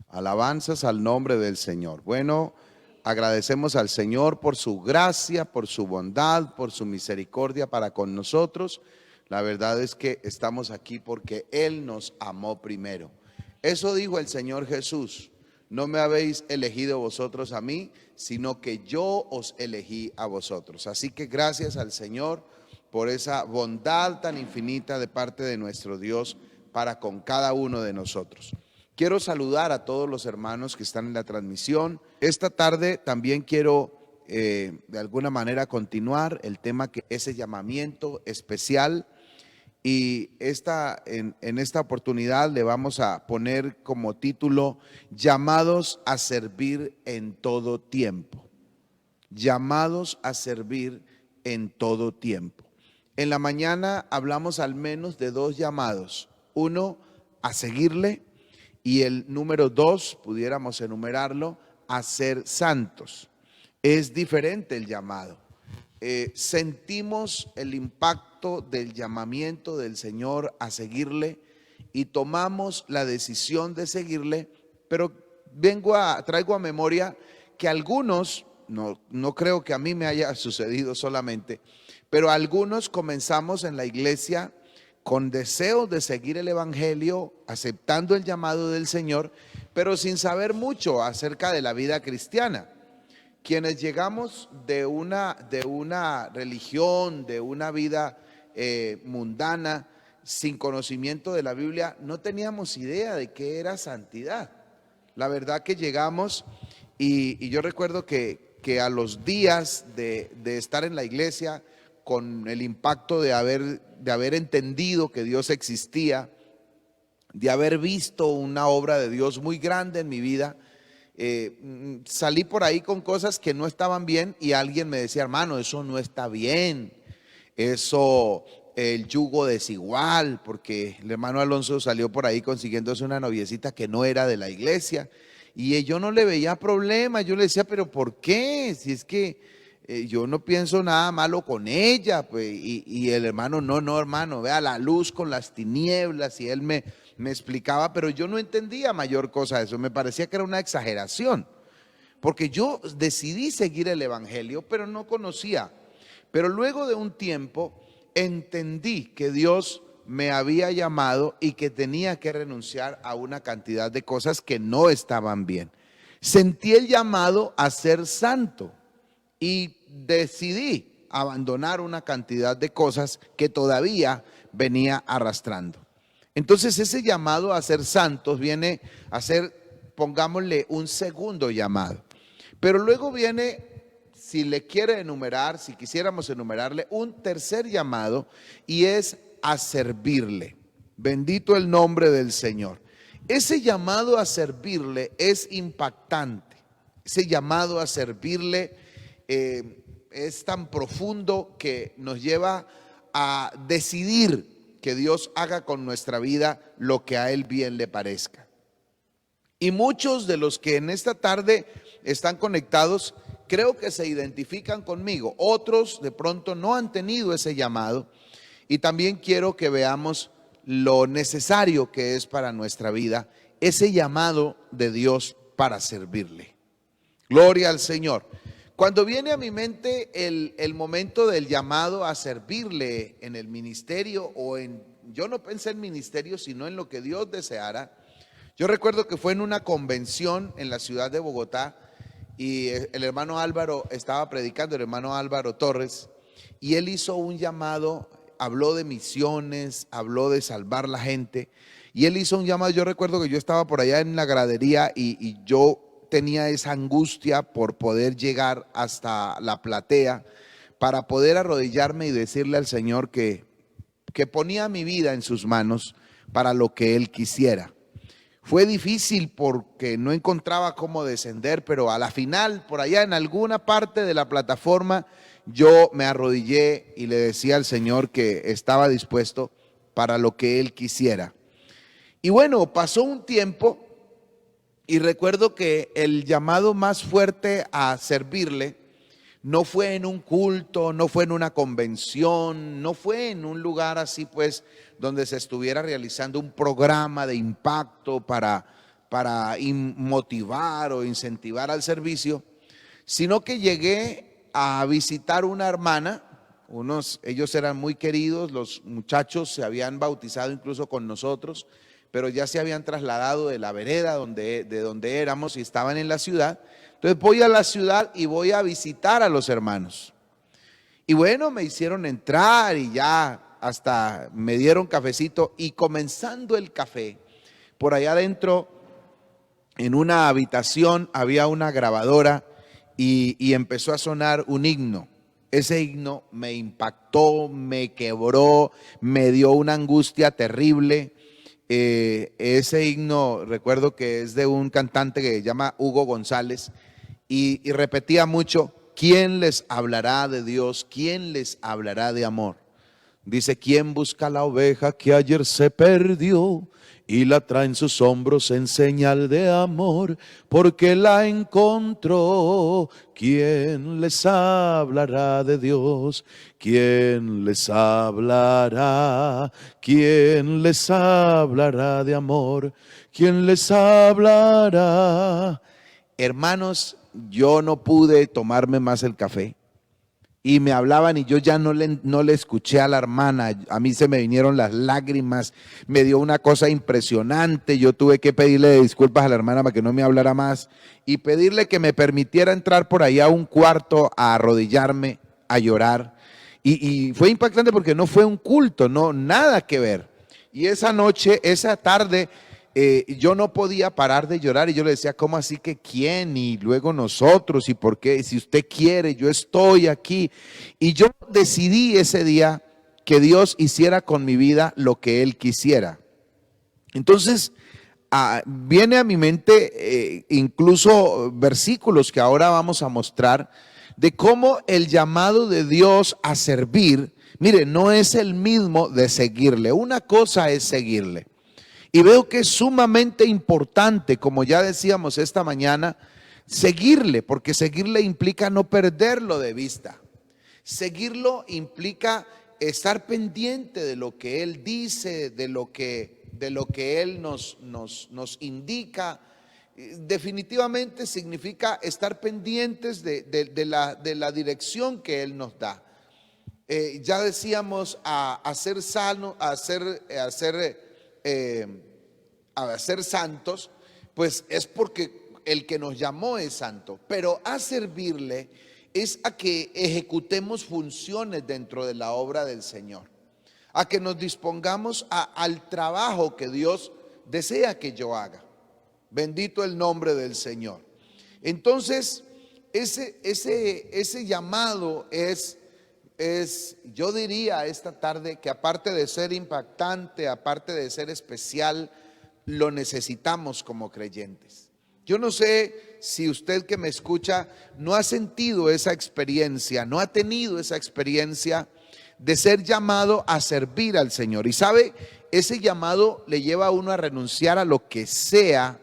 Alabanzas al nombre del Señor. Bueno, agradecemos al Señor por su gracia, por su bondad, por su misericordia para con nosotros. La verdad es que estamos aquí porque Él nos amó primero. Eso dijo el Señor Jesús: no me habéis elegido vosotros a mí, sino que yo os elegí a vosotros. Así que gracias al Señor por esa bondad tan infinita de parte de nuestro Dios para con cada uno de nosotros. Quiero saludar a todos los hermanos que están en la transmisión. Esta tarde también quiero de alguna manera continuar el tema que ese llamamiento especial, y en esta oportunidad le vamos a poner como título: llamados a servir en todo tiempo. Llamados a servir en todo tiempo. En la mañana hablamos al menos de dos llamados: uno, a seguirle, y el número dos, pudiéramos enumerarlo, a ser santos. Es diferente el llamado. Sentimos el impacto del llamamiento del Señor a seguirle y tomamos la decisión de seguirle, pero traigo a memoria que algunos, no creo que a mí me haya sucedido solamente, pero algunos comenzamos en la iglesia con deseo de seguir el evangelio, aceptando el llamado del Señor, pero sin saber mucho acerca de la vida cristiana. Quienes llegamos de una religión, de una vida mundana, sin conocimiento de la Biblia, no teníamos idea de qué era santidad. La verdad que llegamos y yo recuerdo que a los días de estar en la iglesia, con el impacto de haber entendido que Dios existía, de haber visto una obra de Dios muy grande en mi vida, salí por ahí con cosas que no estaban bien y alguien me decía: hermano, eso no está bien, eso, el yugo desigual, porque el hermano Alonso salió por ahí consiguiéndose una noviecita que no era de la iglesia, y yo no le veía problema. Yo le decía: pero ¿por qué? Si es que yo no pienso nada malo con ella, pues. Y el hermano: no, hermano, vea la luz con las tinieblas. Y él me explicaba, pero yo no entendía mayor cosa de eso. Me parecía que era una exageración, porque yo decidí seguir el evangelio, pero no conocía. Pero luego de un tiempo entendí que Dios me había llamado y que tenía que renunciar a una cantidad de cosas que no estaban bien. Sentí el llamado a ser santo y decidí abandonar una cantidad de cosas que todavía venía arrastrando. Entonces ese llamado a ser santos viene a ser, pongámosle, un segundo llamado. Pero luego viene, si le quiere enumerar, si quisiéramos enumerarle, un tercer llamado, y es a servirle. Bendito el nombre del Señor. Ese llamado a servirle es impactante. Ese llamado a servirle es tan profundo que nos lleva a decidir que Dios haga con nuestra vida lo que a Él bien le parezca. Y muchos de los que en esta tarde están conectados, creo que se identifican conmigo. Otros de pronto no han tenido ese llamado, y también quiero que veamos lo necesario que es para nuestra vida ese llamado de Dios para servirle. Gloria al Señor. Cuando viene a mi mente el momento del llamado a servirle en el ministerio, yo no pensé en ministerio, sino en lo que Dios deseara. Yo recuerdo que fue en una convención en la ciudad de Bogotá, y el hermano Álvaro estaba predicando, el hermano Álvaro Torres, y él hizo un llamado, habló de misiones, habló de salvar la gente, y él hizo un llamado. Yo recuerdo que yo estaba por allá en la gradería y yo tenía esa angustia por poder llegar hasta la platea para poder arrodillarme y decirle al Señor que ponía mi vida en sus manos para lo que Él quisiera. Fue difícil porque no encontraba cómo descender, pero a la final, por allá en alguna parte de la plataforma, yo me arrodillé y le decía al Señor que estaba dispuesto para lo que Él quisiera. Y bueno, pasó un tiempo, y recuerdo que el llamado más fuerte a servirle no fue en un culto, no fue en una convención, no fue en un lugar así pues donde se estuviera realizando un programa de impacto para motivar o incentivar al servicio, sino que llegué a visitar una hermana. Ellos eran muy queridos, los muchachos se habían bautizado incluso con nosotros, pero ya se habían trasladado de la vereda de donde éramos y estaban en la ciudad. Entonces voy a la ciudad y voy a visitar a los hermanos. Y bueno, me hicieron entrar y ya hasta me dieron cafecito, y comenzando el café, por allá adentro, en una habitación había una grabadora y empezó a sonar un himno. Ese himno me impactó, me quebró, me dio una angustia terrible. Ese himno recuerdo que es de un cantante que se llama Hugo González y repetía mucho: ¿quién les hablará de Dios? ¿Quién les hablará de amor? Dice: ¿quién busca la oveja que ayer se perdió y la trae en sus hombros en señal de amor? Porque la encontró. ¿Quién les hablará de Dios? ¿Quién les hablará? ¿Quién les hablará de amor? ¿Quién les hablará? Hermanos, yo no pude tomarme más el café. Y me hablaban y yo ya no le escuché a la hermana. A mí se me vinieron las lágrimas, me dio una cosa impresionante. Yo tuve que pedirle disculpas a la hermana para que no me hablara más y pedirle que me permitiera entrar por ahí a un cuarto a arrodillarme, a llorar. Y fue impactante porque no fue un culto, no, nada que ver. Y esa noche, esa tarde, yo no podía parar de llorar y yo le decía: ¿cómo así que quién? Y luego nosotros, ¿y por qué? Si usted quiere, yo estoy aquí. Y yo decidí ese día que Dios hiciera con mi vida lo que Él quisiera. Entonces, viene a mi mente incluso versículos que ahora vamos a mostrar de cómo el llamado de Dios a servir, mire, no es el mismo de seguirle. Una cosa es seguirle. Y veo que es sumamente importante, como ya decíamos esta mañana, seguirle, porque seguirle implica no perderlo de vista. Seguirlo implica estar pendiente de lo que Él dice, de lo que Él nos indica. Definitivamente significa estar pendientes de la dirección que Él nos da. Ya decíamos, a ser sano, a ser santos, pues es porque el que nos llamó es santo, pero a servirle es a que ejecutemos funciones dentro de la obra del Señor, a que nos dispongamos al trabajo que Dios desea que yo haga. Bendito el nombre del Señor. Entonces, ese llamado yo diría esta tarde que aparte de ser impactante, aparte de ser especial, lo necesitamos como creyentes. Yo no sé si usted que me escucha no ha sentido esa experiencia, no ha tenido esa experiencia de ser llamado a servir al Señor. Y sabe, ese llamado le lleva a uno a renunciar a lo que sea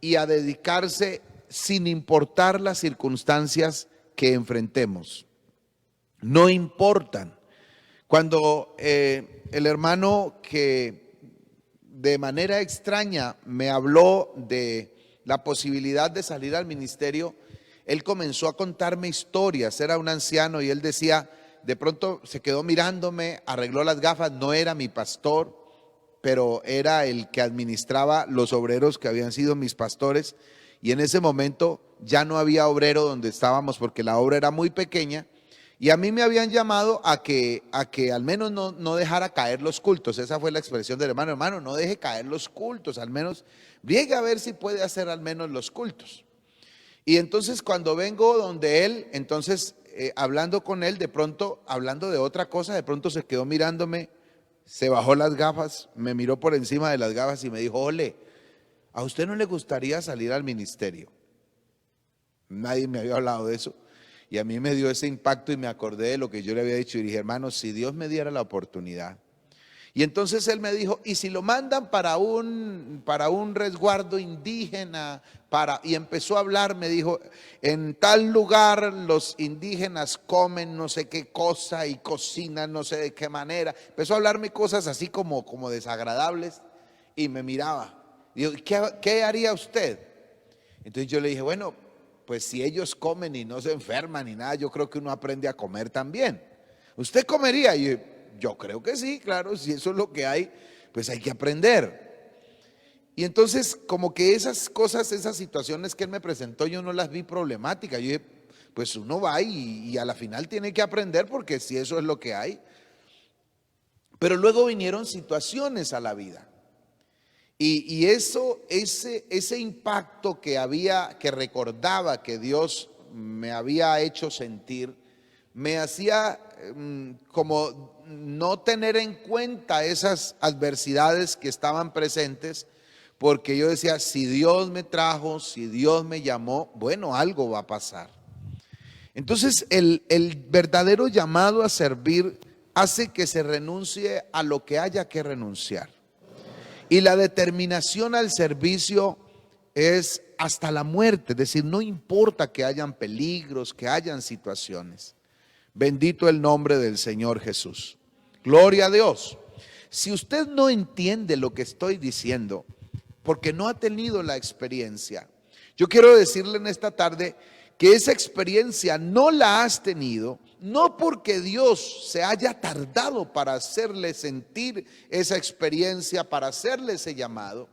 y a dedicarse sin importar las circunstancias que enfrentemos. No importan. Cuando el hermano que de manera extraña me habló de la posibilidad de salir al ministerio, él comenzó a contarme historias. Era un anciano y él decía, de pronto se quedó mirándome, arregló las gafas, no era mi pastor, pero era el que administraba los obreros que habían sido mis pastores, y en ese momento ya no había obrero donde estábamos porque la obra era muy pequeña. Y a mí me habían llamado a que al menos no dejara caer los cultos. Esa fue la expresión del hermano: hermano, no deje caer los cultos, al menos llegue a ver si puede hacer al menos los cultos. Y entonces cuando vengo donde él, entonces hablando con él, de pronto, hablando de otra cosa, de pronto se quedó mirándome, se bajó las gafas, me miró por encima de las gafas y me dijo: ole, ¿a usted no le gustaría salir al ministerio? Nadie me había hablado de eso. Y a mí me dio ese impacto y me acordé de lo que yo le había dicho y dije: hermano, si Dios me diera la oportunidad. Y entonces él me dijo: ¿y si lo mandan para un resguardo indígena? Y empezó a hablar, me dijo: en tal lugar los indígenas comen no sé qué cosa y cocinan no sé de qué manera. Empezó a hablarme cosas así como desagradables y me miraba. Digo, ¿qué haría usted? Entonces yo le dije, bueno, pues si ellos comen y no se enferman ni nada, yo creo que uno aprende a comer también. ¿Usted comería? Y yo creo que sí, claro, si eso es lo que hay, pues hay que aprender. Y entonces como que esas cosas, esas situaciones que él me presentó, yo no las vi problemáticas. Yo dije, pues uno va y a la final tiene que aprender porque si eso es lo que hay. Pero luego vinieron situaciones a la vida. Y ese impacto que recordaba que Dios me había hecho sentir, me hacía como no tener en cuenta esas adversidades que estaban presentes, porque yo decía, si Dios me trajo, si Dios me llamó, bueno, algo va a pasar. Entonces el verdadero llamado a servir hace que se renuncie a lo que haya que renunciar. Y la determinación al servicio es hasta la muerte, es decir, no importa que hayan peligros, que hayan situaciones. Bendito el nombre del Señor Jesús. Gloria a Dios. Si usted no entiende lo que estoy diciendo, porque no ha tenido la experiencia, yo quiero decirle en esta tarde que esa experiencia no la has tenido, no porque Dios se haya tardado para hacerle sentir esa experiencia, para hacerle ese llamado,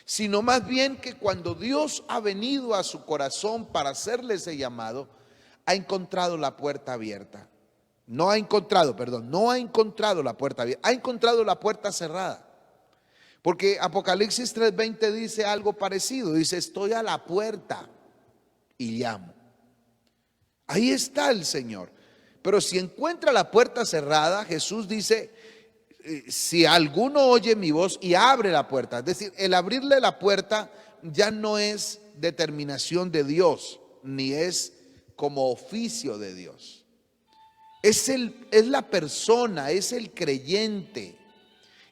sino más bien que cuando Dios ha venido a su corazón para hacerle ese llamado, ha encontrado la puerta abierta. No ha encontrado la puerta abierta, ha encontrado la puerta cerrada. Porque Apocalipsis 3:20 dice algo parecido, dice, estoy a la puerta y llamo. Ahí está el Señor. Pero si encuentra la puerta cerrada, Jesús dice, si alguno oye mi voz y abre la puerta, es decir, el abrirle la puerta ya no es determinación de Dios, ni es como oficio de Dios. Es la persona, es el creyente,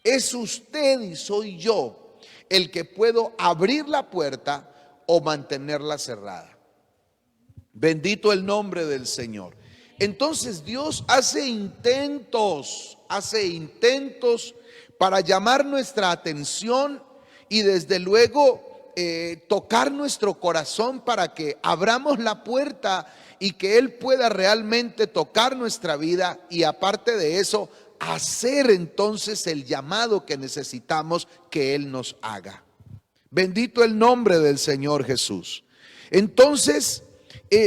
es usted y soy yo el que puedo abrir la puerta o mantenerla cerrada. Bendito el nombre del Señor. Entonces Dios hace intentos para llamar nuestra atención y desde luego tocar nuestro corazón para que abramos la puerta y que Él pueda realmente tocar nuestra vida y aparte de eso, hacer entonces el llamado que necesitamos que Él nos haga. Bendito el nombre del Señor Jesús. Entonces,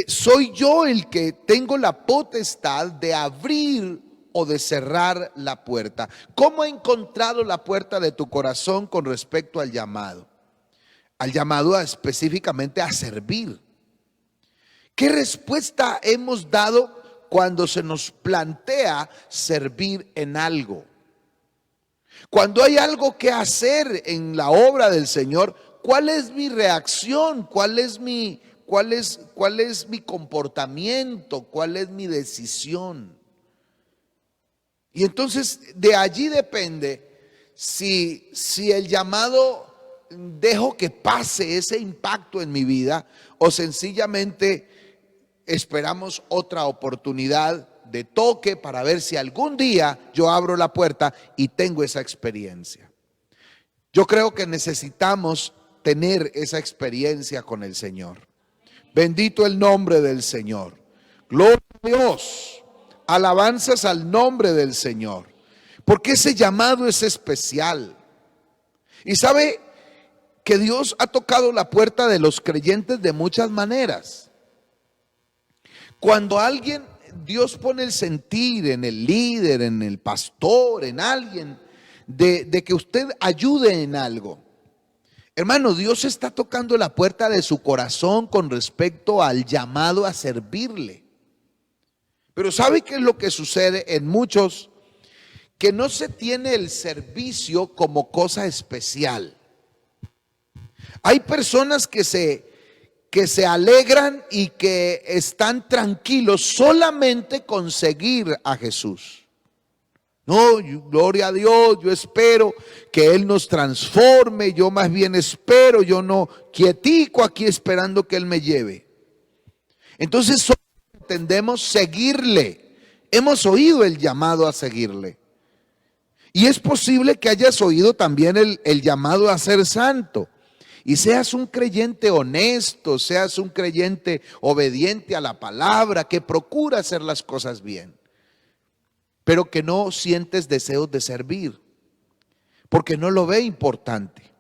soy yo el que tengo la potestad de abrir o de cerrar la puerta. ¿Cómo ha encontrado la puerta de tu corazón con respecto al llamado? Al llamado específicamente a servir. ¿Qué respuesta hemos dado cuando se nos plantea servir en algo? Cuando hay algo que hacer en la obra del Señor, ¿cuál es mi reacción? ¿Cuál es mi comportamiento? ¿Cuál es mi decisión? Y entonces de allí depende si el llamado dejo que pase ese impacto en mi vida o sencillamente esperamos otra oportunidad de toque para ver si algún día yo abro la puerta y tengo esa experiencia. Yo creo que necesitamos tener esa experiencia con el Señor. Bendito el nombre del Señor. Gloria a Dios. Alabanzas al nombre del Señor. Porque ese llamado es especial. Y sabe que Dios ha tocado la puerta de los creyentes de muchas maneras. Cuando Dios pone el sentir en el líder, en el pastor, en alguien, de que usted ayude en algo. Hermano, Dios está tocando la puerta de su corazón con respecto al llamado a servirle. Pero ¿sabe qué es lo que sucede en muchos? Que no se tiene el servicio como cosa especial. Hay personas que se alegran y que están tranquilos solamente con seguir a Jesús. No, gloria a Dios, yo espero que Él nos transforme, yo más bien espero, yo no quietico aquí esperando que Él me lleve. Entonces solo pretendemos seguirle, hemos oído el llamado a seguirle. Y es posible que hayas oído también el llamado a ser santo. y seas un creyente honesto, seas un creyente obediente a la palabra, que procura hacer las cosas bien, pero que no sientes deseos de servir, porque no lo ve importante,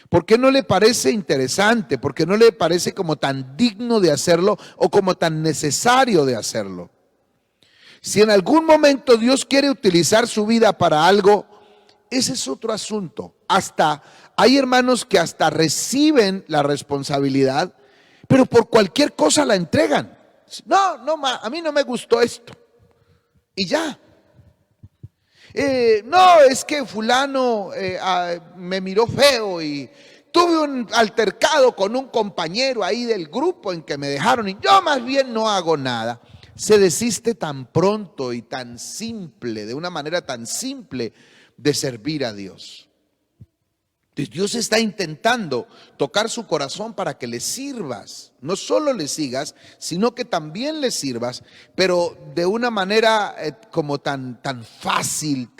porque no le parece interesante, porque no le parece como tan digno de hacerlo o como tan necesario de hacerlo. Si en algún momento Dios quiere utilizar su vida para algo, ese es otro asunto. Hay hermanos que hasta reciben la responsabilidad, pero por cualquier cosa la entregan. No, a mí no me gustó esto. Y ya. No, es que fulano me miró feo y tuve un altercado con un compañero ahí del grupo en que me dejaron y yo más bien no hago nada. Se desiste tan pronto y tan simple, de una manera tan simple, de servir a Dios. Dios está intentando tocar su corazón para que le sirvas. No solo le sigas, sino que también le sirvas, pero de una manera como tan fácil,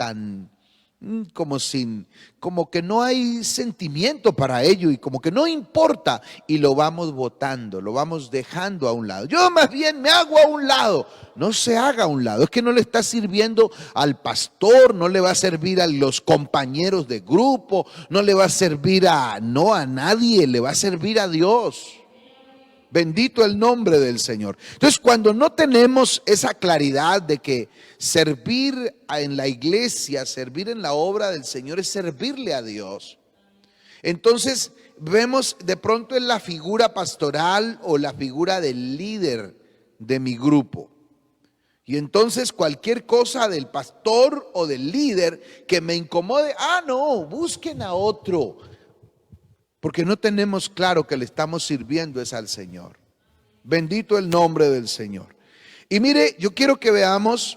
como que no hay sentimiento para ello y como que no importa, y lo vamos botando, lo vamos dejando a un lado. Yo más bien me hago a un lado. No se haga a un lado, es que no le está sirviendo al pastor, no le va a servir a los compañeros de grupo, no le va a servir a nadie, le va a servir a Dios. Bendito el nombre del Señor. Entonces, cuando no tenemos esa claridad de que servir en la iglesia, servir en la obra del Señor es servirle a Dios, entonces vemos de pronto en la figura pastoral o la figura del líder de mi grupo. Y entonces cualquier cosa del pastor o del líder que me incomode, no, busquen a otro. Porque no tenemos claro que le estamos sirviendo es al Señor. Bendito el nombre del Señor. Y mire, yo quiero que veamos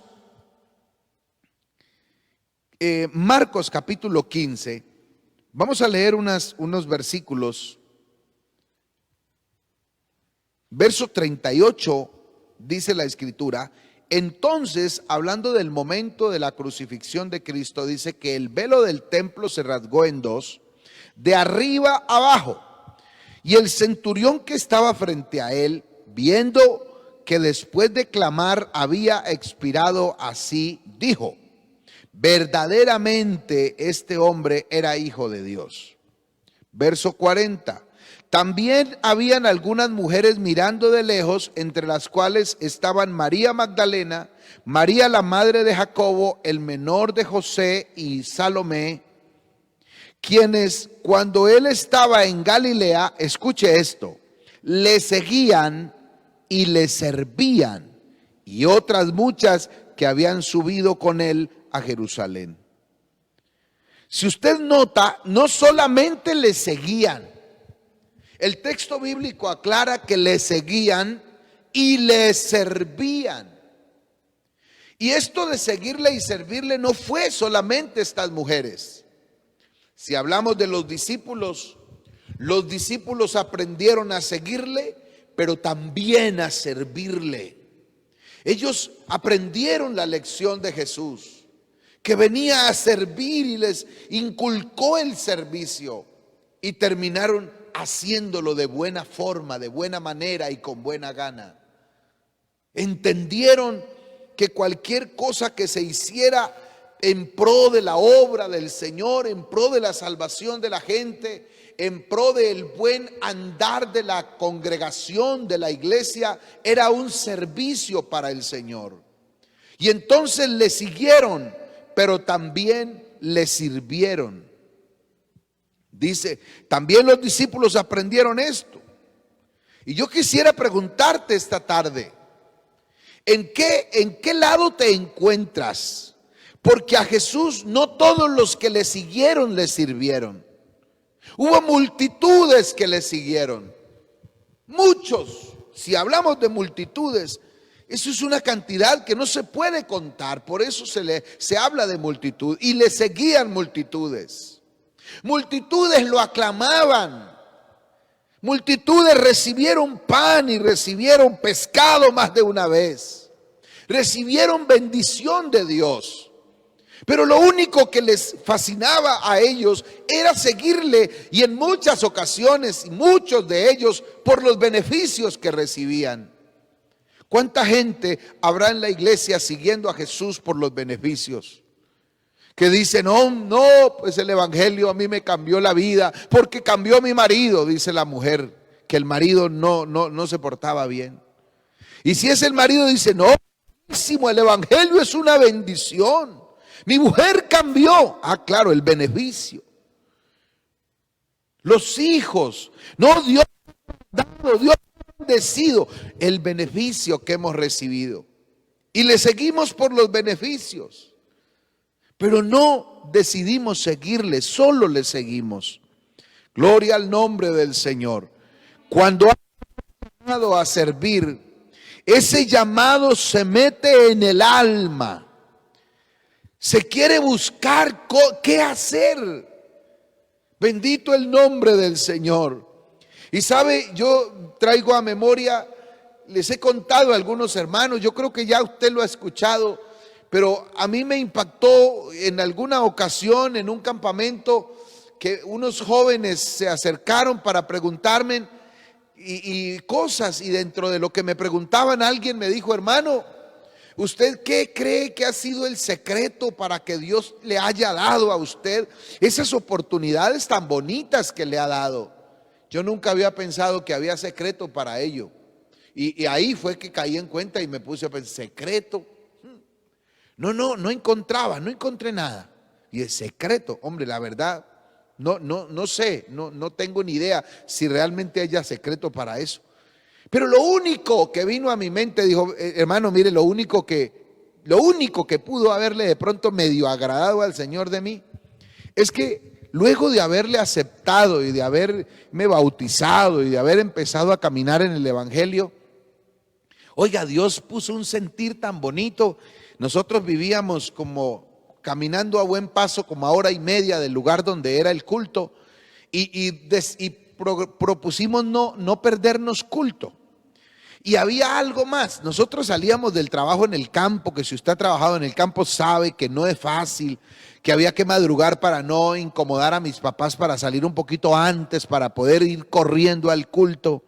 Marcos capítulo 15. Vamos a leer unos versículos. Verso 38 dice la Escritura. Entonces, hablando del momento de la crucifixión de Cristo, dice que el velo del templo se rasgó en dos, de arriba abajo. Y el centurión que estaba frente a él, viendo que después de clamar había expirado así, dijo: verdaderamente este hombre era hijo de Dios. Verso 40. También habían algunas mujeres mirando de lejos, entre las cuales estaban María Magdalena, María la madre de Jacobo, el menor de José, y Salomé, quienes cuando él estaba en Galilea, escuche esto, le seguían y le servían, y otras muchas que habían subido con él a Jerusalén. Si usted nota, no solamente le seguían, el texto bíblico aclara que le seguían y le servían. Y esto de seguirle y servirle no fue solamente estas mujeres. Si hablamos de los discípulos aprendieron a seguirle, pero también a servirle. Ellos aprendieron la lección de Jesús, que venía a servir y les inculcó el servicio, y terminaron haciéndolo de buena forma, de buena manera y con buena gana. Entendieron que cualquier cosa que se hiciera en pro de la obra del Señor, en pro de la salvación de la gente, en pro del buen andar de la congregación, de la iglesia, era un servicio para el Señor. Y entonces le siguieron, pero también le sirvieron. Dice, también los discípulos aprendieron esto. Y yo quisiera preguntarte esta tarde, ¿en qué lado te encuentras? Porque a Jesús no todos los que le siguieron le sirvieron. Hubo multitudes que le siguieron. Muchos. Si hablamos de multitudes, eso es una cantidad que no se puede contar. Por eso se habla de multitud. Y le seguían multitudes. Multitudes lo aclamaban. Multitudes recibieron pan y recibieron pescado más de una vez. Recibieron bendición de Dios. Pero lo único que les fascinaba a ellos era seguirle, y en muchas ocasiones, y muchos de ellos, por los beneficios que recibían. ¿Cuánta gente habrá en la iglesia siguiendo a Jesús por los beneficios? Que dicen, no, pues el evangelio a mí me cambió la vida, porque cambió mi marido, dice la mujer, que el marido no se portaba bien. Y si es el marido, dice, no, el evangelio es una bendición. Mi mujer cambió. Ah, claro, el beneficio. Los hijos. No, Dios ha dado, Dios ha bendecido el beneficio que hemos recibido. Y le seguimos por los beneficios. Pero no decidimos seguirle, solo le seguimos. Gloria al nombre del Señor. Cuando ha llamado a servir, ese llamado se mete en el alma. Se quiere buscar qué hacer. Bendito el nombre del Señor. Y sabe, yo traigo a memoria, les he contado a algunos hermanos, yo creo que ya usted lo ha escuchado, pero a mí me impactó en alguna ocasión en un campamento que unos jóvenes se acercaron para preguntarme y cosas, y dentro de lo que me preguntaban alguien me dijo, hermano, ¿usted qué cree que ha sido el secreto para que Dios le haya dado a usted esas oportunidades tan bonitas que le ha dado? Yo nunca había pensado que había secreto para ello. Y ahí fue que caí en cuenta y me puse a pensar, ¿secreto? No encontré nada. Y el secreto, hombre, la verdad, no sé, no tengo ni idea si realmente haya secreto para eso. Pero lo único que vino a mi mente, dijo, hermano, mire, lo único que pudo haberle de pronto medio agradado al Señor de mí, es que luego de haberle aceptado y de haberme bautizado y de haber empezado a caminar en el evangelio, oiga, Dios puso un sentir tan bonito. Nosotros vivíamos como caminando a buen paso, como a hora y media del lugar donde era el culto, y propusimos no perdernos culto. Y había algo más. Nosotros salíamos del trabajo en el campo, que si usted ha trabajado en el campo sabe que no es fácil, que había que madrugar para no incomodar a mis papás, para salir un poquito antes, para poder ir corriendo al culto.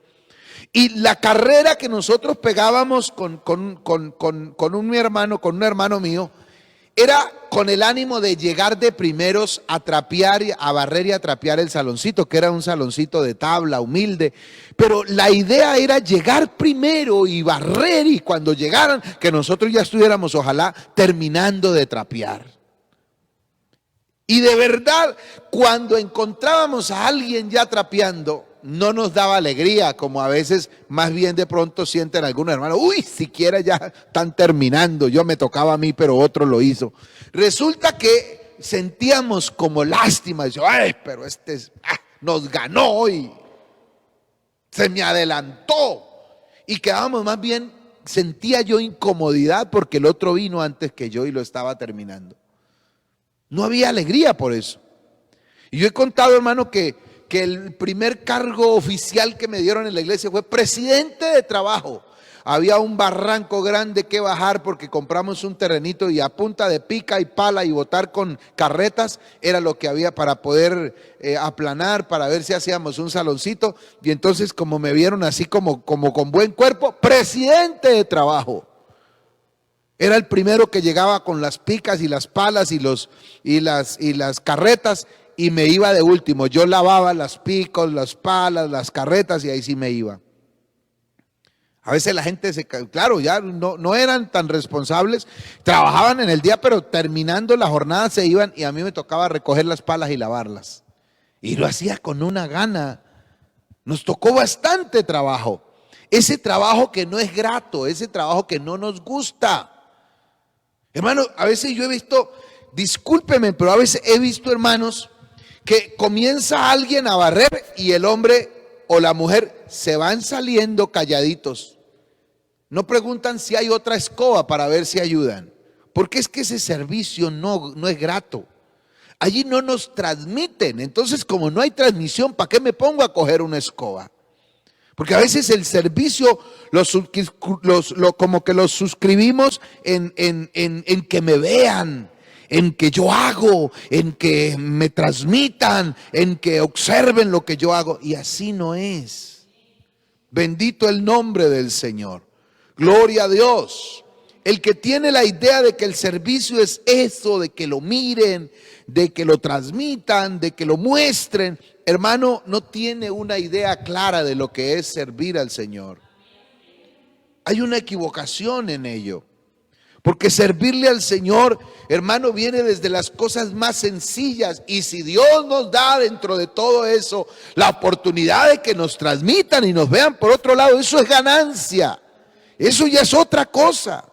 Y la carrera que nosotros pegábamos con un hermano mío, era con el ánimo de llegar de primeros a trapear, a barrer y a trapear el saloncito, que era un saloncito de tabla, humilde. Pero la idea era llegar primero y barrer, y cuando llegaran, que nosotros ya estuviéramos, ojalá, terminando de trapear. Y de verdad, cuando encontrábamos a alguien ya trapeando, no nos daba alegría, como a veces más bien de pronto sienten algunos hermanos, uy, siquiera ya están terminando, yo me tocaba a mí, pero otro lo hizo. Resulta que sentíamos como lástima, y yo, ay, pero nos ganó hoy, se me adelantó, y quedábamos más bien, sentía yo incomodidad porque el otro vino antes que yo y lo estaba terminando. No había alegría por eso. Y yo he contado, hermano, que el primer cargo oficial que me dieron en la iglesia fue presidente de trabajo. Había un barranco grande que bajar porque compramos un terrenito, y a punta de pica y pala y botar con carretas era lo que había para poder aplanar, para ver si hacíamos un saloncito. Y entonces, como me vieron así como con buen cuerpo, presidente de trabajo. Era el primero que llegaba con las picas y las palas y las carretas, y me iba de último. Yo lavaba las picos, las palas, las carretas, y ahí sí me iba. A veces la gente claro, ya no eran tan responsables, trabajaban en el día, pero terminando la jornada se iban, y a mí me tocaba recoger las palas y lavarlas. Y lo hacía con una gana. Nos tocó bastante trabajo. Ese trabajo que no es grato, ese trabajo que no nos gusta. Hermano, a veces yo he visto, discúlpeme, pero a veces he visto hermanos que comienza alguien a barrer y el hombre o la mujer se van saliendo calladitos. No preguntan si hay otra escoba para ver si ayudan, porque es que ese servicio no es grato. Allí no nos transmiten. Entonces, como no hay transmisión, ¿para qué me pongo a coger una escoba? Porque a veces el servicio como que los suscribimos en que me vean, en que yo hago, en que me transmitan, en que observen lo que yo hago. Y así no es. Bendito el nombre del Señor. Gloria a Dios. El que tiene la idea de que el servicio es eso, de que lo miren, de que lo transmitan, de que lo muestren, hermano, no tiene una idea clara de lo que es servir al Señor. Hay una equivocación en ello. Porque servirle al Señor, hermano, viene desde las cosas más sencillas. Y si Dios nos da dentro de todo eso la oportunidad de que nos transmitan y nos vean por otro lado, eso es ganancia. Eso ya es otra cosa.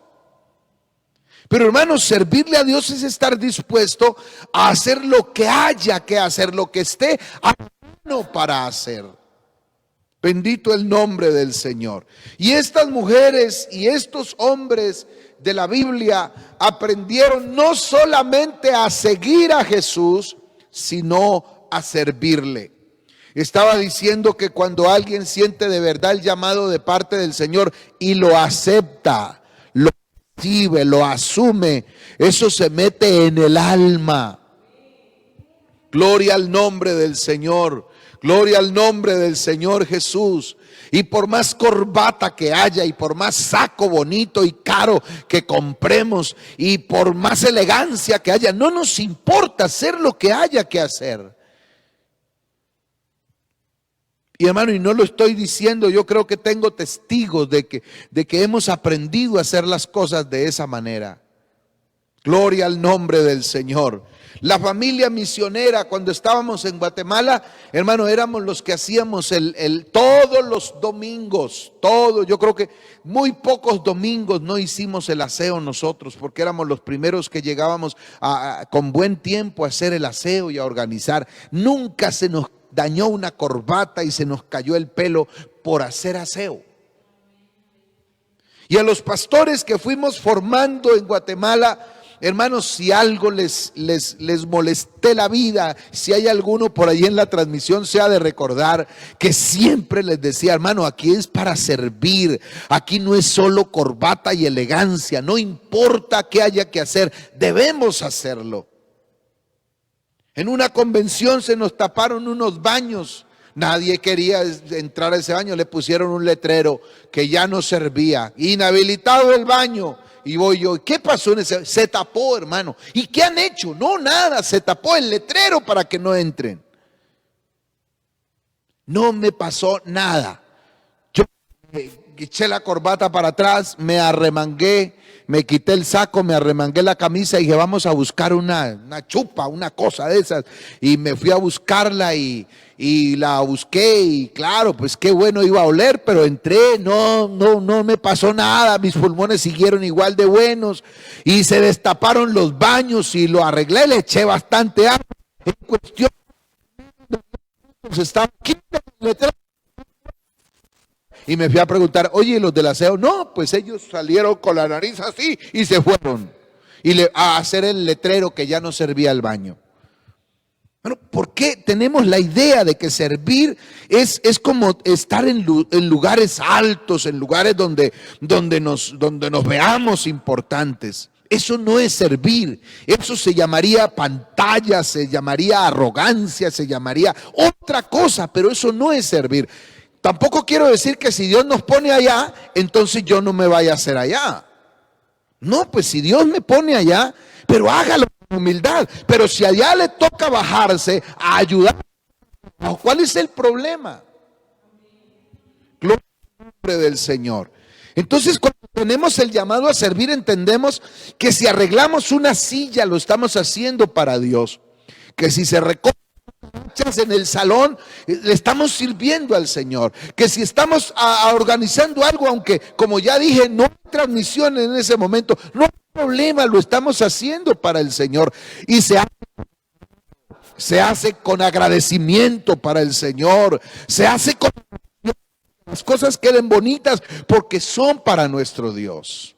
Pero hermanos, servirle a Dios es estar dispuesto a hacer lo que haya que hacer, lo que esté a mano para hacer. Bendito el nombre del Señor. Y estas mujeres y estos hombres de la Biblia aprendieron no solamente a seguir a Jesús, sino a servirle. Estaba diciendo que cuando alguien siente de verdad el llamado de parte del Señor y lo acepta, lo recibe, lo asume, eso se mete en el alma. Gloria al nombre del Señor. Gloria al nombre del Señor Jesús. Y por más corbata que haya, y por más saco bonito y caro que compremos, y por más elegancia que haya, no nos importa hacer lo que haya que hacer. Y hermano, y no lo estoy diciendo, yo creo que tengo testigos de que hemos aprendido a hacer las cosas de esa manera. Gloria al nombre del Señor. La familia misionera, cuando estábamos en Guatemala, hermano, éramos los que hacíamos todos los domingos, yo creo que muy pocos domingos no hicimos el aseo nosotros, porque éramos los primeros que llegábamos con buen tiempo a hacer el aseo y a organizar. Nunca se nos dañó una corbata y se nos cayó el pelo por hacer aseo. Y a los pastores que fuimos formando en Guatemala, hermanos, si algo les molesté la vida, si hay alguno por ahí en la transmisión, se ha de recordar que siempre les decía, hermano, aquí es para servir, aquí no es solo corbata y elegancia, no importa qué haya que hacer, debemos hacerlo. En una convención se nos taparon unos baños, nadie quería entrar a ese baño, le pusieron un letrero que ya no servía, inhabilitado el baño. Y voy yo, ¿qué pasó en ese? Se tapó, hermano. ¿Y qué han hecho? No, nada, se tapó el letrero para que no entren. No me pasó nada. Yo eché la corbata para atrás, me arremangué, me quité el saco, me arremangué la camisa y dije, vamos a buscar una chupa, una cosa de esas. Y me fui a buscarla y la busqué y claro, pues qué bueno iba a oler, pero entré, no me pasó nada, mis pulmones siguieron igual de buenos y se destaparon los baños y lo arreglé, le eché bastante agua. En cuestión de estaba aquí y me fui a preguntar, oye, ¿los del aseo? No, pues ellos salieron con la nariz así y se fueron a hacer el letrero que ya no servía al baño. Bueno, ¿por qué tenemos la idea de que servir es como estar en lugares altos, en lugares donde nos veamos importantes? Eso no es servir, eso se llamaría pantalla, se llamaría arrogancia, se llamaría otra cosa, pero eso no es servir. Tampoco quiero decir que si Dios nos pone allá, entonces yo no me vaya a hacer allá. No, pues si Dios me pone allá, pero hágalo con humildad. Pero si allá le toca bajarse a ayudar, ¿cuál es el problema? Gloria al nombre del Señor. Entonces, cuando tenemos el llamado a servir, entendemos que si arreglamos una silla, lo estamos haciendo para Dios. Que si se recoge en el salón, le estamos sirviendo al Señor. Que si estamos organizando algo, aunque como ya dije, no hay transmisión en ese momento, no hay problema, lo estamos haciendo para el Señor. Y se hace con agradecimiento para el Señor, se hace con las cosas queden bonitas porque son para nuestro Dios.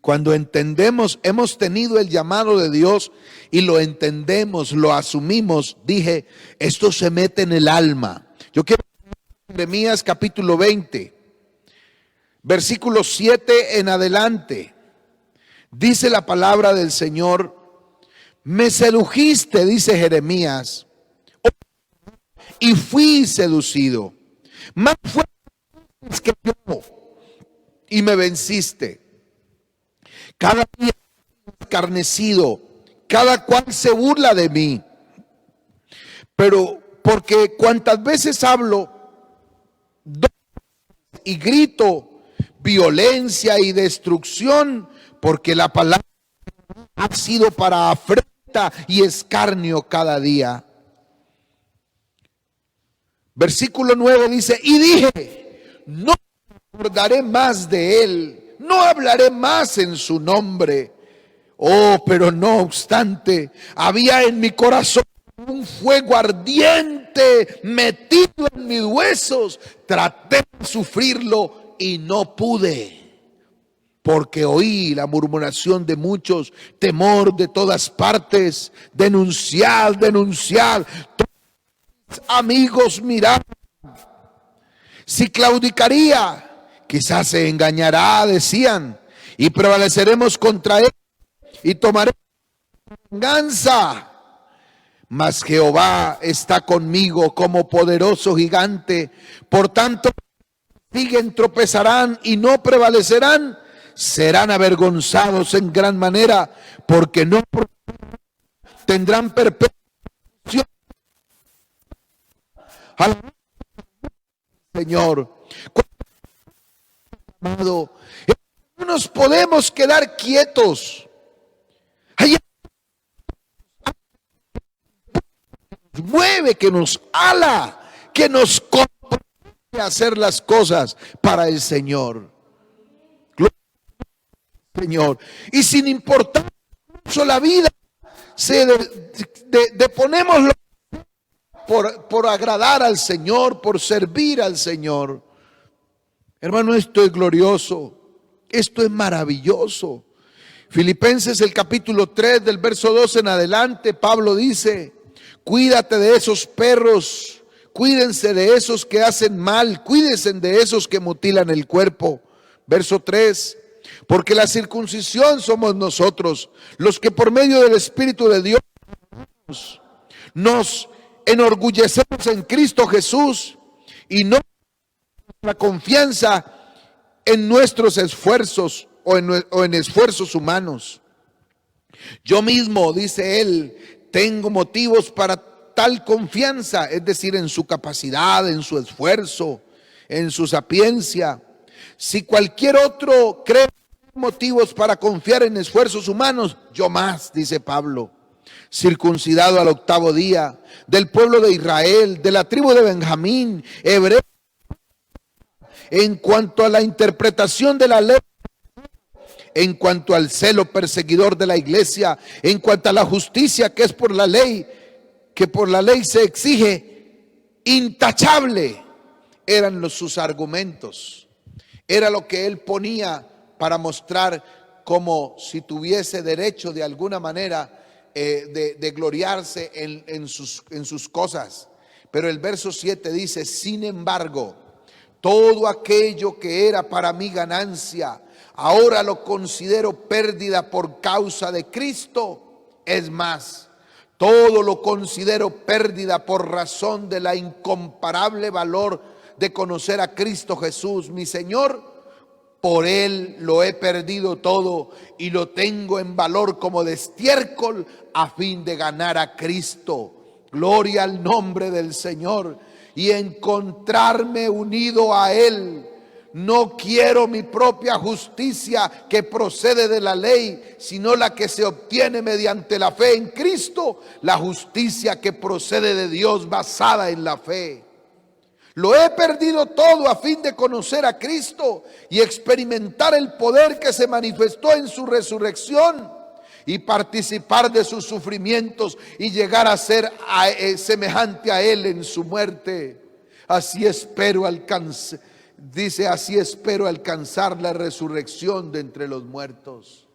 Cuando entendemos, hemos tenido el llamado de Dios y lo entendemos, lo asumimos, dije, esto se mete en el alma. Yo quiero Jeremías capítulo 20, versículo 7 en adelante. Dice la palabra del Señor, me sedujiste, dice Jeremías, y fui seducido. Más fuerte que yo, y me venciste. Cada día escarnecido, cada cual se burla de mí. Pero porque cuantas veces hablo y grito violencia y destrucción, porque la palabra ha sido para afrenta y escarnio cada día. Versículo 9 dice, y dije, no acordaré más de él, no hablaré más en su nombre. Oh, pero no obstante, había en mi corazón un fuego ardiente metido en mis huesos. Traté de sufrirlo y no pude, porque oí la murmuración de muchos, temor de todas partes, denunciar, denunciar. Todos amigos miraban. Si claudicaría, quizás se engañará, decían, y prevaleceremos contra él y tomaremos venganza. Mas Jehová está conmigo como poderoso gigante. Por tanto, siguen, tropezarán y no prevalecerán. Serán avergonzados en gran manera, porque no tendrán perpetuación. Al Señor, amado, no nos podemos quedar quietos. Hay mueve, que nos ala, que nos compromete a hacer las cosas para el Señor. Gloria al Señor. Y sin importar mucho la vida, se deponemos por agradar al Señor, por servir al Señor. Hermano, esto es glorioso, esto es maravilloso. Filipenses el capítulo 3 del verso 12 en adelante, Pablo dice, cuídate de esos perros, cuídense de esos que hacen mal, cuídense de esos que mutilan el cuerpo. Verso 3, porque la circuncisión somos nosotros, los que por medio del Espíritu de Dios nos enorgullecemos en Cristo Jesús y no la confianza en nuestros esfuerzos o en esfuerzos humanos. Yo mismo, dice él, tengo motivos para tal confianza, es decir, en su capacidad, en su esfuerzo, en su sapiencia. Si cualquier otro cree motivos para confiar en esfuerzos humanos, yo más, dice Pablo, circuncidado al 8º día, del pueblo de Israel, de la tribu de Benjamín, hebreo, en cuanto a la interpretación de la ley, en cuanto al celo perseguidor de la iglesia, en cuanto a la justicia que es por la ley, que por la ley se exige, intachable, eran sus argumentos. Era lo que él ponía para mostrar como si tuviese derecho de alguna manera de gloriarse en sus cosas. Pero el verso 7 dice, sin embargo, todo aquello que era para mí ganancia, ahora lo considero pérdida por causa de Cristo. Es más, todo lo considero pérdida por razón de la incomparable valor de conocer a Cristo Jesús, mi Señor. Por él lo he perdido todo y lo tengo en valor como de estiércol a fin de ganar a Cristo. Gloria al nombre del Señor. Y encontrarme unido a él. No quiero mi propia justicia que procede de la ley, sino la que se obtiene mediante la fe en Cristo, la justicia que procede de Dios basada en la fe. Lo he perdido todo a fin de conocer a Cristo y experimentar el poder que se manifestó en su resurrección y participar de sus sufrimientos y llegar a ser semejante a él en su muerte. Así espero alcanzar, dice, así espero alcanzar la resurrección de entre los muertos.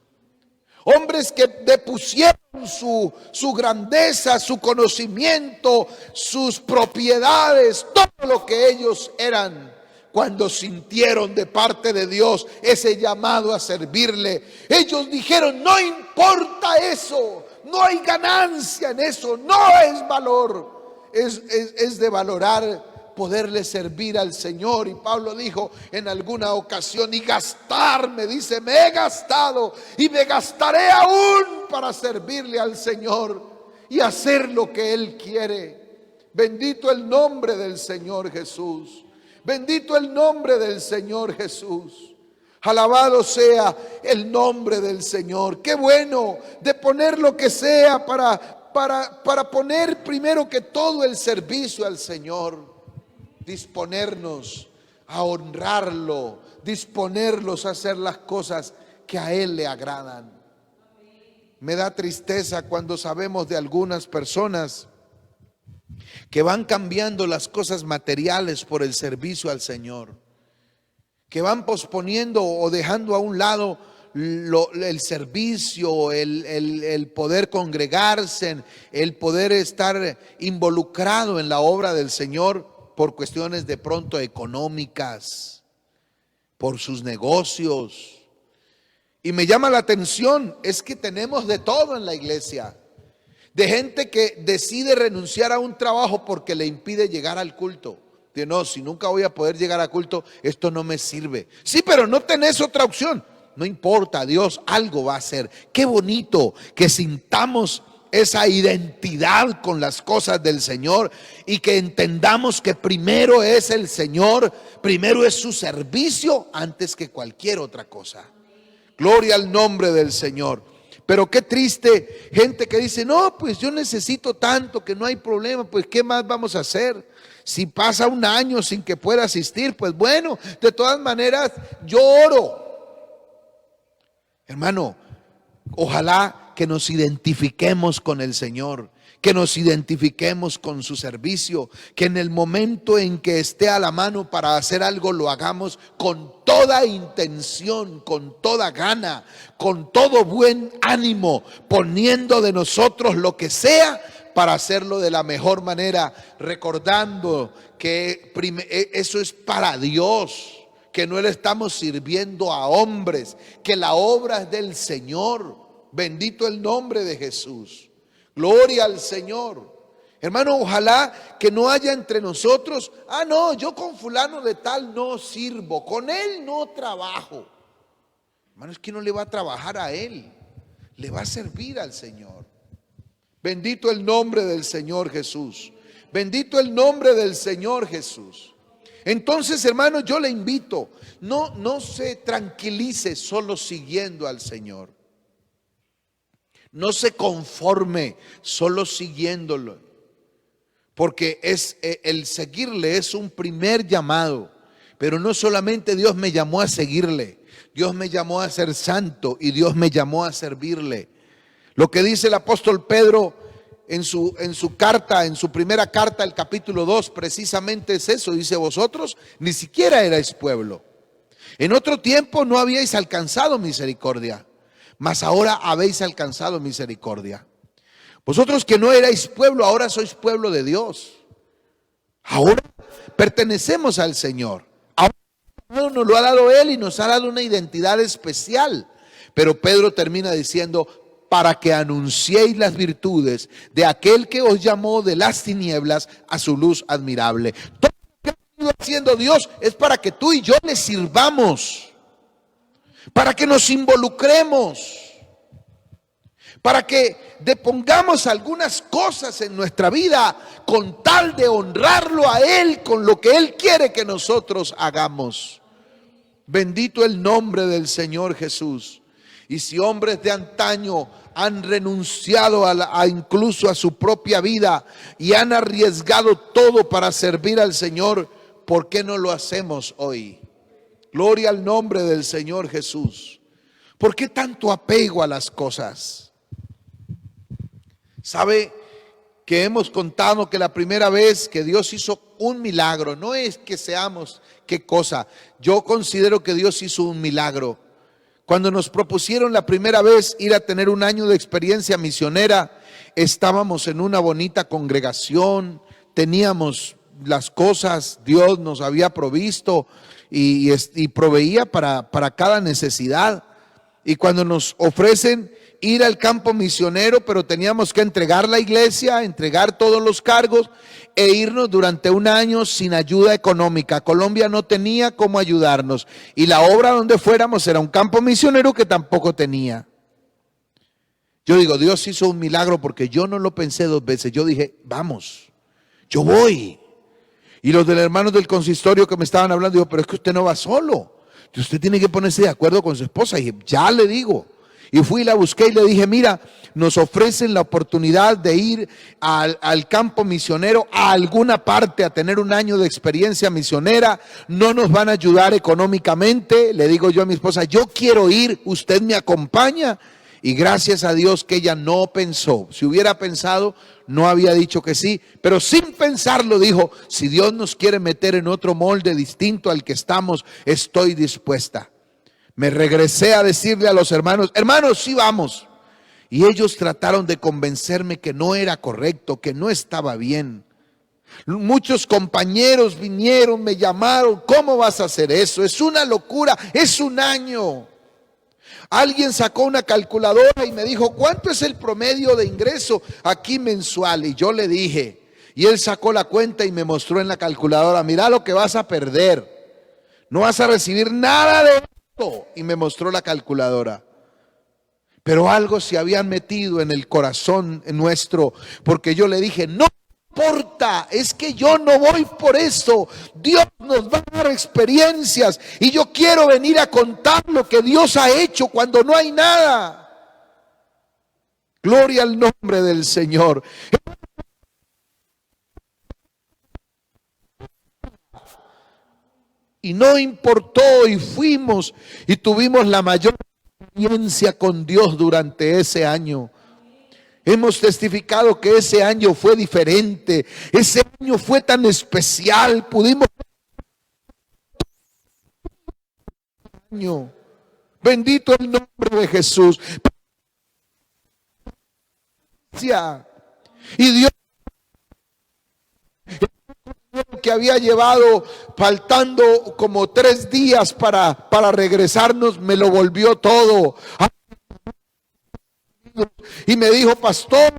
Hombres que depusieron su grandeza, su conocimiento, sus propiedades, todo lo que ellos eran, cuando sintieron de parte de Dios ese llamado a servirle, ellos dijeron: no importa eso, no hay ganancia en eso, no es valor, es de valorar poderle servir al Señor. Y Pablo dijo en alguna ocasión: y gastarme, dice, me he gastado y me gastaré aún para servirle al Señor y hacer lo que Él quiere. Bendito el nombre del Señor Jesús. Bendito el nombre del Señor Jesús. Alabado sea el nombre del Señor. Qué bueno de poner lo que sea para poner primero que todo el servicio al Señor. Disponernos a honrarlo, disponerlos a hacer las cosas que a Él le agradan. Me da tristeza cuando sabemos de algunas personas que van cambiando las cosas materiales por el servicio al Señor, que van posponiendo o dejando a un lado el servicio, el poder congregarse, el poder estar involucrado en la obra del Señor por cuestiones de pronto económicas, por sus negocios. Y me llama la atención, es que tenemos de todo en la iglesia. De gente que decide renunciar a un trabajo porque le impide llegar al culto. Dice: no, si nunca voy a poder llegar a culto, esto no me sirve. Sí, pero no tenés otra opción. No importa, Dios algo va a hacer. Qué bonito que sintamos esa identidad con las cosas del Señor y que entendamos que primero es el Señor, primero es su servicio antes que cualquier otra cosa. Gloria al nombre del Señor. Pero qué triste gente que dice: no, pues yo necesito tanto que no hay problema, pues ¿qué más vamos a hacer? Si pasa un año sin que pueda asistir, pues bueno, de todas maneras yo oro. Hermano, ojalá que nos identifiquemos con el Señor, que nos identifiquemos con su servicio, que en el momento en que esté a la mano para hacer algo lo hagamos con toda intención, con toda gana, con todo buen ánimo, poniendo de nosotros lo que sea para hacerlo de la mejor manera, recordando que eso es para Dios, que no le estamos sirviendo a hombres, que la obra es del Señor. Bendito el nombre de Jesús. Gloria al Señor. Hermano, ojalá que no haya entre nosotros: ah, no, yo con fulano de tal no sirvo, con él no trabajo. Hermano, es que no le va a trabajar a él, le va a servir al Señor. Bendito el nombre del Señor Jesús. Bendito el nombre del Señor Jesús. Entonces, hermano, yo le invito, no se tranquilice solo siguiendo al Señor. No se conforme solo siguiéndolo, porque el seguirle es un primer llamado. Pero no solamente Dios me llamó a seguirle, Dios me llamó a ser santo y Dios me llamó a servirle. Lo que dice el apóstol Pedro en su carta, en su primera carta, el capítulo 2, precisamente es eso. Dice: vosotros ni siquiera erais pueblo. En otro tiempo no habíais alcanzado misericordia, mas ahora habéis alcanzado misericordia. Vosotros que no erais pueblo, ahora sois pueblo de Dios. Ahora pertenecemos al Señor. Ahora nos lo ha dado Él y nos ha dado una identidad especial. Pero Pedro termina diciendo: para que anunciéis las virtudes de aquel que os llamó de las tinieblas a su luz admirable. Todo lo que ha venido haciendo Dios es para que tú y yo le sirvamos, para que nos involucremos, para que depongamos algunas cosas en nuestra vida con tal de honrarlo a Él con lo que Él quiere que nosotros hagamos. Bendito el nombre del Señor Jesús. Y si hombres de antaño han renunciado incluso a su propia vida y han arriesgado todo para servir al Señor, ¿por qué no lo hacemos hoy? Gloria al nombre del Señor Jesús. ¿Por qué tanto apego a las cosas? ¿Sabe que hemos contado que la primera vez que Dios hizo un milagro, no es que seamos qué cosa, yo considero que Dios hizo un milagro? Cuando nos propusieron la primera vez ir a tener un año de experiencia misionera, estábamos en una bonita congregación, teníamos las cosas, Dios nos había provisto y proveía para cada necesidad. Y cuando nos ofrecen ir al campo misionero, pero teníamos que entregar la iglesia, entregar todos los cargos e irnos durante un año sin ayuda económica. Colombia no tenía cómo ayudarnos y la obra donde fuéramos era un campo misionero que tampoco tenía. Yo digo, Dios hizo un milagro porque yo no lo pensé dos veces. Yo dije, vamos, yo voy. Y los hermanos del consistorio que me estaban hablando, digo, pero es que usted no va solo. Usted tiene que ponerse de acuerdo con su esposa. Y dije, ya le digo. Y fui y la busqué y le dije, mira, nos ofrecen la oportunidad de ir al campo misionero a alguna parte a tener un año de experiencia misionera. No nos van a ayudar económicamente. Le digo yo a mi esposa, yo quiero ir, usted me acompaña. Y gracias a Dios que ella no pensó. Si hubiera pensado, no había dicho que sí, pero sin pensarlo dijo, si Dios nos quiere meter en otro molde distinto al que estamos, estoy dispuesta. Me regresé a decirle a los hermanos, hermanos, sí vamos. Y ellos trataron de convencerme que no era correcto, que no estaba bien. Muchos compañeros vinieron, me llamaron, ¿cómo vas a hacer eso? Es una locura, es un año. Alguien sacó una calculadora y me dijo, ¿cuánto es el promedio de ingreso aquí mensual? Y yo le dije, y él sacó la cuenta y me mostró en la calculadora, mira lo que vas a perder, no vas a recibir nada de esto. Y me mostró la calculadora. Pero algo se habían metido en el corazón nuestro, porque yo le dije, no importa, es que yo no voy por eso. Dios nos va a dar experiencias y yo quiero venir a contar lo que Dios ha hecho cuando no hay nada. Gloria al nombre del Señor. Y no importó y fuimos y tuvimos la mayor experiencia con Dios durante ese año. Hemos testificado que ese año fue diferente, ese año fue tan especial, pudimos año. Bendito el nombre de Jesús. Y Dios que había llevado faltando como 3 días para regresarnos, me lo volvió todo. Y me dijo, pastor,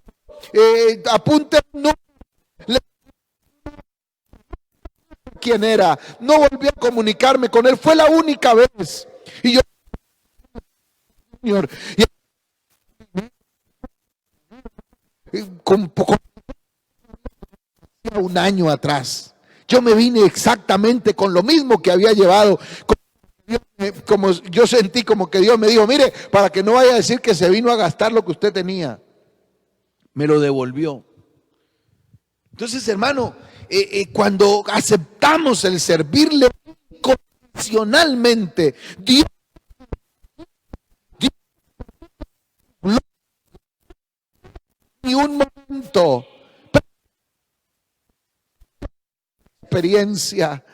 apunte un número. ¿Quién era? No volví a comunicarme con él, fue la única vez. Y yo, Señor, con un año atrás, yo me vine exactamente con lo mismo que había llevado. Como yo sentí como que Dios me dijo, mire, para que no vaya a decir que se vino a gastar lo que usted tenía, me lo devolvió. Entonces, hermano, cuando aceptamos el servirle incondicionalmente, Dios ni un momento experiencia.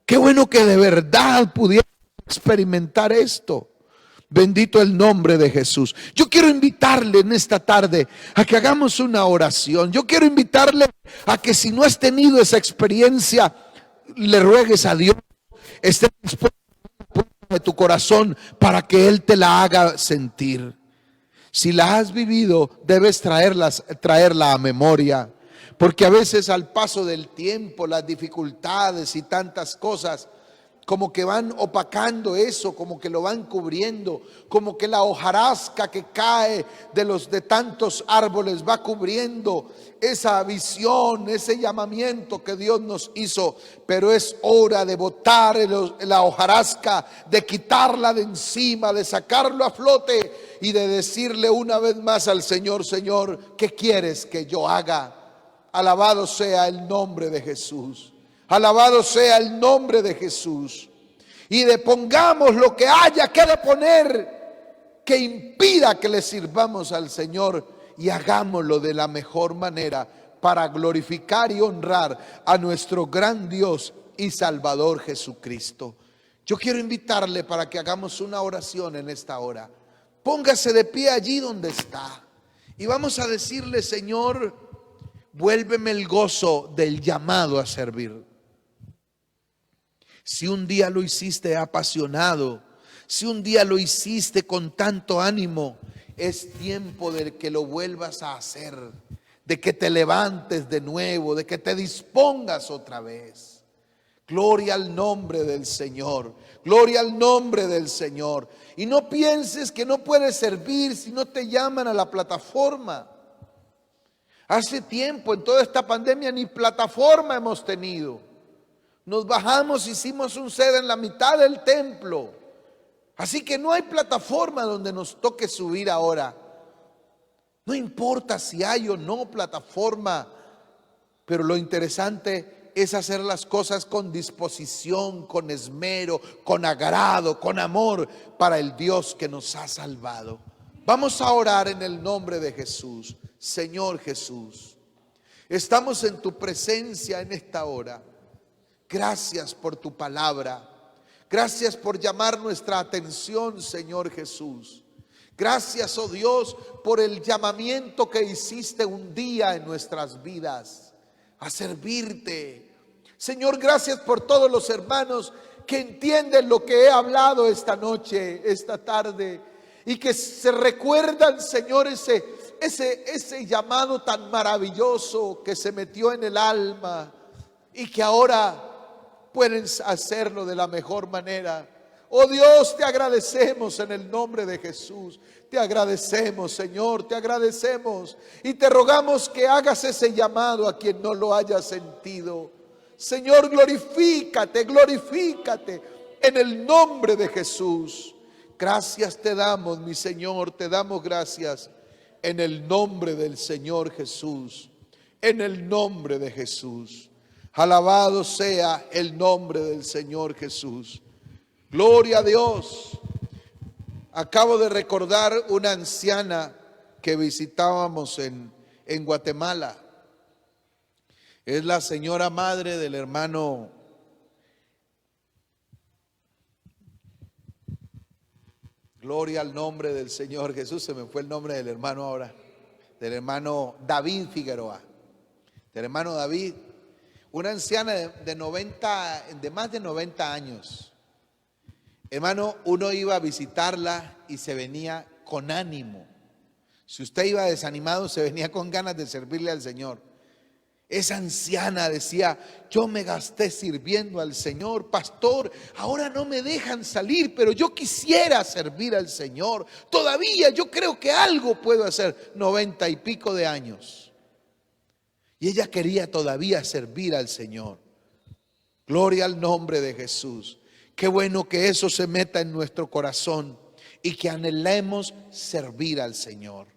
Qué bueno que de verdad pudiera experimentar esto. Bendito el nombre de Jesús. Yo quiero invitarle en esta tarde a que hagamos una oración. Yo quiero invitarle a que si no has tenido esa experiencia, le ruegues a Dios, esté dispuesto de tu corazón para que Él te la haga sentir. Si la has vivido, debes traerla a memoria. Porque a veces al paso del tiempo, las dificultades y tantas cosas, como que van opacando eso, como que lo van cubriendo, como que la hojarasca que cae de tantos árboles va cubriendo esa visión, ese llamamiento que Dios nos hizo. Pero es hora de botar la hojarasca, de quitarla de encima, de sacarlo a flote y de decirle una vez más al Señor, Señor, ¿qué quieres que yo haga? Alabado sea el nombre de Jesús. Alabado sea el nombre de Jesús. Y depongamos lo que haya que deponer que impida que le sirvamos al Señor, y hagámoslo de la mejor manera para glorificar y honrar a nuestro gran Dios y Salvador Jesucristo. Yo quiero invitarle para que hagamos una oración en esta hora. Póngase de pie allí donde está y vamos a decirle, Señor, vuélveme el gozo del llamado a servir. Si un día lo hiciste apasionado, si un día lo hiciste con tanto ánimo, es tiempo de que lo vuelvas a hacer, de que te levantes de nuevo, de que te dispongas otra vez. Gloria al nombre del Señor, gloria al nombre del Señor. Y no pienses que no puedes servir si no te llaman a la plataforma. Hace tiempo, en toda esta pandemia, ni plataforma hemos tenido. Nos bajamos, hicimos un sede en la mitad del templo. Así que no hay plataforma donde nos toque subir ahora. No importa si hay o no plataforma, pero lo interesante es hacer las cosas con disposición, con esmero, con agrado, con amor para el Dios que nos ha salvado. Vamos a orar en el nombre de Jesús. Señor Jesús, estamos en tu presencia en esta hora. Gracias por tu palabra. Gracias por llamar nuestra atención, Señor Jesús. Gracias, oh Dios, por el llamamiento que hiciste un día en nuestras vidas a servirte. Señor, gracias por todos los hermanos que entienden lo que he hablado esta noche, esta tarde, y que se recuerdan, Señor, ese llamado tan maravilloso que se metió en el alma y que ahora pueden hacerlo de la mejor manera. Oh Dios, te agradecemos en el nombre de Jesús. Te agradecemos, Señor, te agradecemos. Y te rogamos que hagas ese llamado a quien no lo haya sentido. Señor, glorifícate, glorifícate en el nombre de Jesús. Gracias te damos, mi Señor, te damos gracias en el nombre del Señor Jesús. En el nombre de Jesús. Alabado sea el nombre del Señor Jesús. Gloria a Dios. Acabo de recordar una anciana que visitábamos en Guatemala. Es la señora madre del hermano Gloria al nombre del Señor Jesús. Se me fue el nombre del hermano ahora. Del hermano David Figueroa. Del hermano David. Una anciana de más de 90 años. Hermano, uno iba a visitarla y se venía con ánimo. Si usted iba desanimado, se venía con ganas de servirle al Señor. Esa anciana decía: yo me gasté sirviendo al Señor, pastor, ahora no me dejan salir, pero yo quisiera servir al Señor. Todavía yo creo que algo puedo hacer. 90 y pico de años. Y ella quería todavía servir al Señor. Gloria al nombre de Jesús. Qué bueno que eso se meta en nuestro corazón y que anhelemos servir al Señor.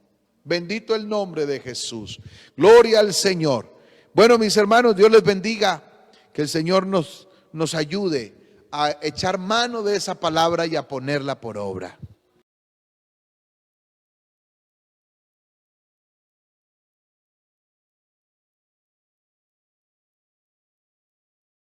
Bendito el nombre de Jesús. Gloria al Señor. Bueno, mis hermanos, Dios les bendiga. Que el Señor nos ayude a echar mano de esa palabra y a ponerla por obra.